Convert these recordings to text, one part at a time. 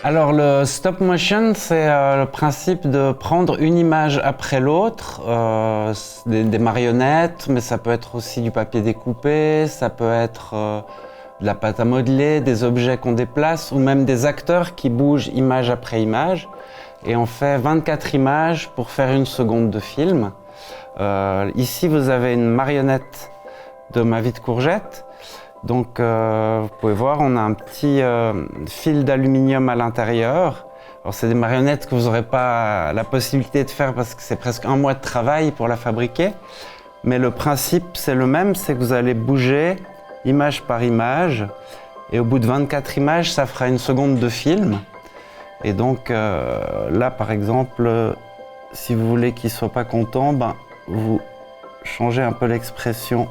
Alors le stop motion, c'est le principe de prendre une image après l'autre, des marionnettes, mais ça peut être aussi du papier découpé, ça peut être de la pâte à modeler, des objets qu'on déplace ou même des acteurs qui bougent image après image. Et on fait 24 images pour faire une seconde de film. Ici, vous avez une marionnette de Ma vie de courgette. Donc, vous pouvez voir, on a un petit fil d'aluminium à l'intérieur. Alors, c'est des marionnettes que vous n'aurez pas la possibilité de faire parce que c'est presque un mois de travail pour la fabriquer. Mais le principe, c'est le même, c'est que vous allez bouger image par image. Et au bout de 24 images, ça fera une seconde de film. Et donc, là, par exemple, si vous voulez qu'il ne soit pas content, vous changez un peu l'expression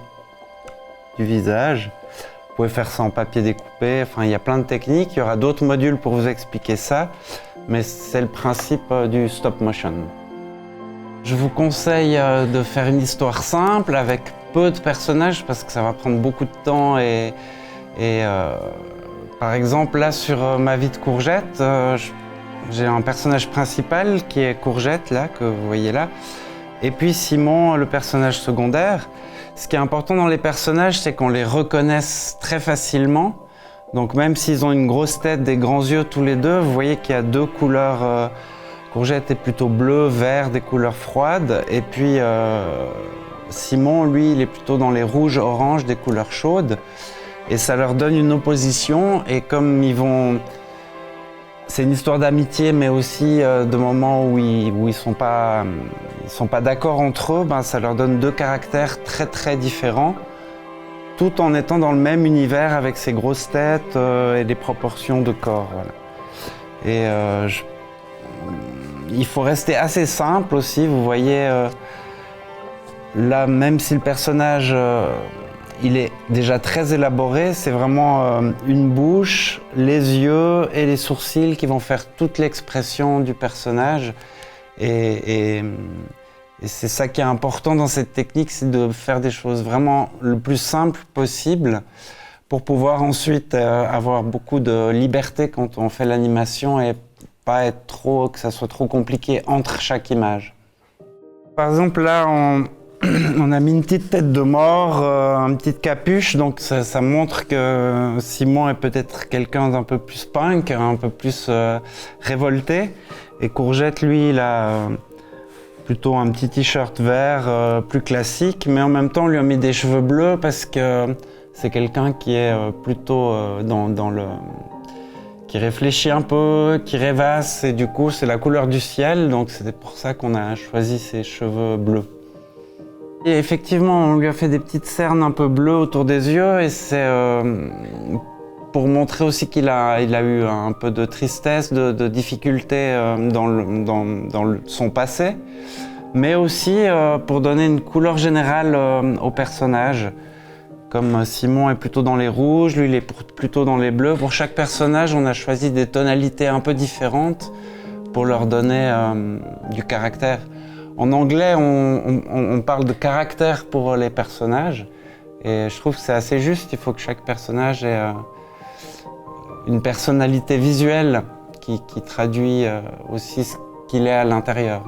du visage. Vous pouvez faire ça en papier découpé, enfin il y a plein de techniques, il y aura d'autres modules pour vous expliquer ça, mais c'est le principe du stop motion. Je vous conseille de faire une histoire simple avec peu de personnages parce que ça va prendre beaucoup de temps par exemple là sur Ma vie de courgette, j'ai un personnage principal qui est Courgette là, que vous voyez là, et puis Simon, le personnage secondaire. Ce qui est important dans les personnages, c'est qu'on les reconnaisse très facilement. Donc même s'ils ont une grosse tête, des grands yeux tous les deux, vous voyez qu'il y a deux couleurs. Courgette est plutôt bleu, vert, des couleurs froides. Et puis Simon, lui, il est plutôt dans les rouges, oranges, des couleurs chaudes. Et ça leur donne une opposition. Et comme ils vont... C'est une histoire d'amitié, mais aussi de moments où ils sont pas d'accord entre eux, ça leur donne deux caractères très très différents, tout en étant dans le même univers avec ces grosses têtes et des proportions de corps. Voilà. Et il faut rester assez simple aussi, vous voyez, là même si le personnage il est déjà très élaboré, c'est vraiment une bouche, les yeux et les sourcils qui vont faire toute l'expression du personnage. Et c'est ça qui est important dans cette technique, c'est de faire des choses vraiment le plus simple possible pour pouvoir ensuite avoir beaucoup de liberté quand on fait l'animation et pas être que ça soit trop compliqué entre chaque image. Par exemple là, on a mis une petite tête de mort, une petite capuche, donc ça montre que Simon est peut-être quelqu'un d'un peu plus punk, un peu plus révolté. Et Courgette, lui, il a plutôt un petit t-shirt vert, plus classique, mais en même temps, on lui a mis des cheveux bleus parce que c'est quelqu'un qui est plutôt qui réfléchit un peu, qui rêvasse, et du coup, c'est la couleur du ciel, donc c'est pour ça qu'on a choisi ses cheveux bleus. Et effectivement, on lui a fait des petites cernes un peu bleues autour des yeux et c'est pour montrer aussi qu'il a eu un peu de tristesse, de difficulté dans son passé, mais aussi pour donner une couleur générale au personnage. Comme Simon est plutôt dans les rouges, lui il est plutôt dans les bleus. Pour chaque personnage, on a choisi des tonalités un peu différentes pour leur donner du caractère. En anglais, on parle de caractère pour les personnages et je trouve que c'est assez juste. Il faut que chaque personnage ait une personnalité visuelle qui traduit aussi ce qu'il est à l'intérieur.